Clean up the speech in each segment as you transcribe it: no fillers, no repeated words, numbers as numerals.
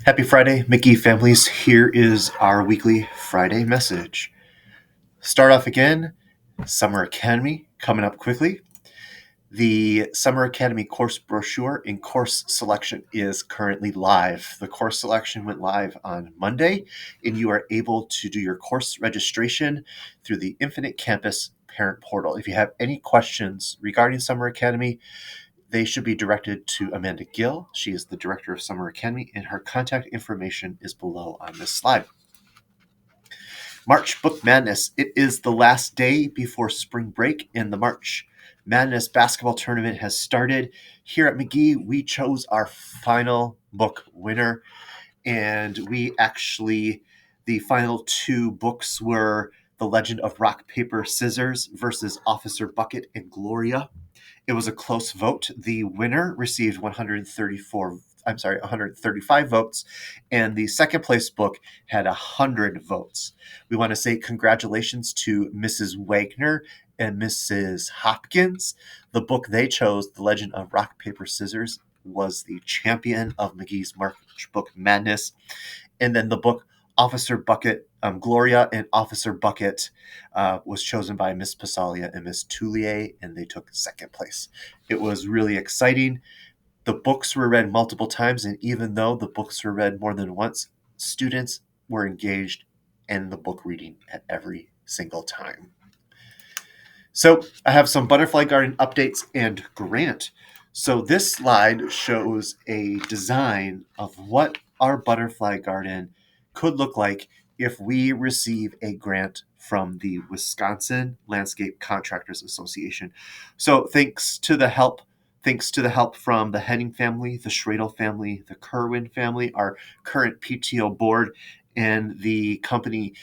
Happy Friday, Magee families. Here is our weekly Friday message. Start off again, Summer Academy coming up quickly. The Summer Academy course brochure and course selection is currently live. The course selection went live on Monday, and you are able to do your course registration through the Infinite Campus Parent Portal. If you have any questions regarding Summer Academy, they should be directed to Amanda Gill. She is the director of Summer Academy, and her contact information is below on this slide. March Book Madness. It is the last day before spring break, and the March Madness basketball tournament has started. Here at Magee, we chose our final book winner, and the final two books were The Legend of Rock, Paper, Scissors versus Officer Bucket and Gloria. It was a close vote. The winner received 135 votes, and the second place book had 100 votes. We want to say congratulations to Mrs. Wagner and Mrs. Hopkins. The book they chose, The Legend of Rock, Paper, Scissors, was the champion of Magee's March Book Madness. And then the book Officer Bucket, Gloria and Officer Bucket was chosen by Miss Pasalia and Miss Toulier, and they took second place. It was really exciting. The books were read multiple times, and even though the books were read more than once, students were engaged in the book reading at every single time. So I have some Butterfly Garden updates and grant. So this slide shows a design of what our Butterfly Garden could look like if we receive a grant from the Wisconsin Landscape Contractors Association. So thanks to the help from the Henning family, the Schradel family, the Kerwin family, our current PTO board, and the company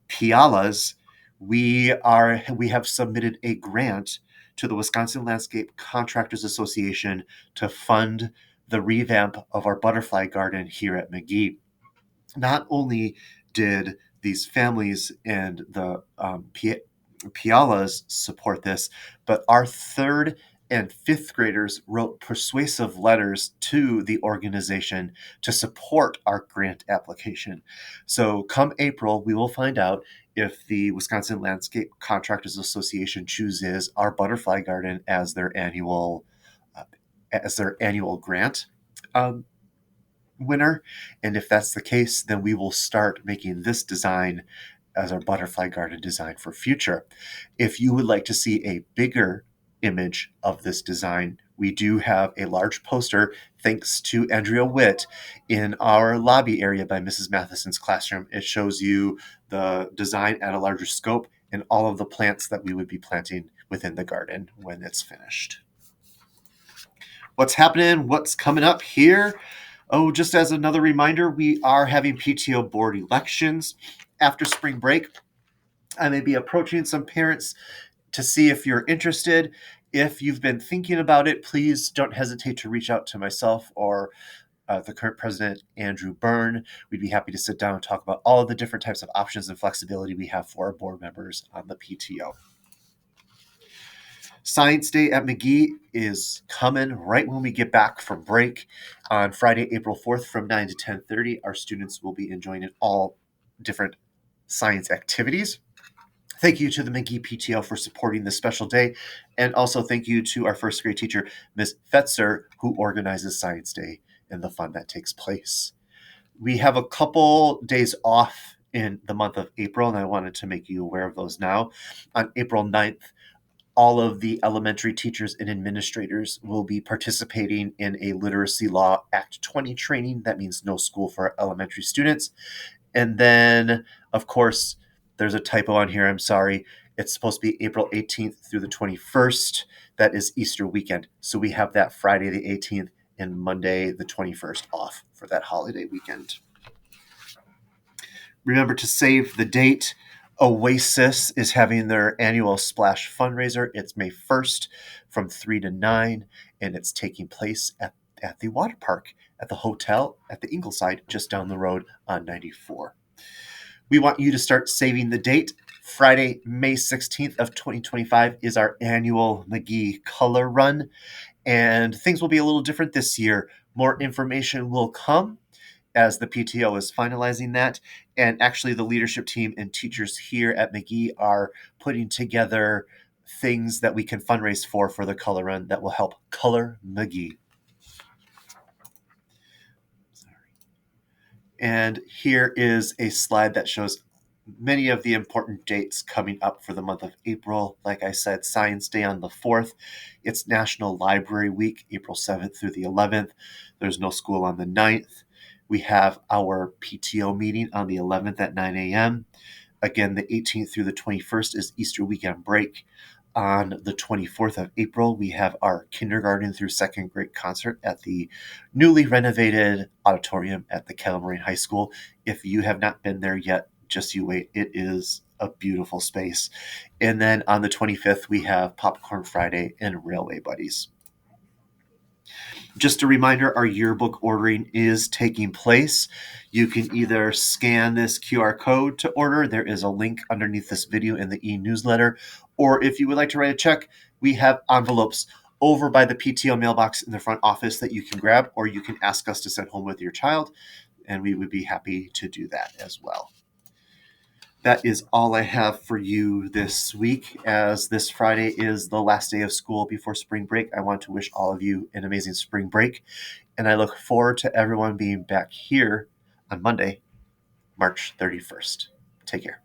Piala's, we have submitted a grant to the Wisconsin Landscape Contractors Association to fund the revamp of our butterfly garden here at Magee. Not only did these families and the Pialas support this, but our third and fifth graders wrote persuasive letters to the organization to support our grant application. So come April, we will find out if the Wisconsin Landscape Contractors Association chooses our butterfly garden as their annual grant winner. And if that's the case, then we will start making this design as our butterfly garden design for future. If you would like to see a bigger image of this design, we do have a large poster, thanks to Andrea Witt, in our lobby area by Mrs. Matheson's classroom. It shows you the design at a larger scope and all of the plants that we would be planting within the garden when it's finished. What's happening? What's coming up here? Oh, just as another reminder, we are having PTO board elections after spring break. I may be approaching some parents to see if you're interested. If you've been thinking about it, please don't hesitate to reach out to myself or the current president, Andrew Byrne. We'd be happy to sit down and talk about all of the different types of options and flexibility we have for our board members on the PTO. Science Day at Magee is coming right when we get back from break on Friday, April 4th from 9 to 10:30. Our students will be enjoying all different science activities. Thank you to the Magee PTO for supporting this special day, and also thank you to our first grade teacher, Ms. Fetzer, who organizes Science Day and the fun that takes place. We have a couple days off in the month of April, and I wanted to make you aware of those now. On April 9th, all of the elementary teachers and administrators will be participating in a Literacy Law Act 20 training. That means no school for elementary students. And then, of course, there's a typo on here. I'm sorry. It's supposed to be April 18th through the 21st. That is Easter weekend. So we have that Friday the 18th and Monday the 21st off for that holiday weekend. Remember to save the date. Oasis is having their annual Splash fundraiser. It's May 1st from 3 to 9, and it's taking place at the water park, at the hotel at the Ingleside, just down the road on 94. We want you to start saving the date. Friday, May 16th of 2025 is our annual Magee Color Run, and things will be a little different this year. More information will come. as the PTO is finalizing that. And actually, the leadership team and teachers here at Magee are putting together things that we can fundraise for the color run that will help color Magee. And here is a slide that shows many of the important dates coming up for the month of April. Like I said, Science Day on the 4th. It's National Library Week, April 7th through the 11th. There's no school on the 9th. We have our PTO meeting on the 11th at 9 a.m. Again, the 18th through the 21st is Easter weekend break. On the 24th of April, we have our kindergarten through second grade concert at the newly renovated auditorium at the Kettle High School. If you have not been there yet, just you wait. It is a beautiful space. And then on the 25th, we have Popcorn Friday and Railway Buddies. Just a reminder, our yearbook ordering is taking place. You can either scan this QR code to order. There is a link underneath this video in the e-newsletter. Or if you would like to write a check, we have envelopes over by the PTO mailbox in the front office that you can grab, or you can ask us to send home with your child, and we would be happy to do that as well. That is all I have for you this week. As this Friday is the last day of school before spring break, I want to wish all of you an amazing spring break. And I look forward to everyone being back here on Monday, March 31st. Take care.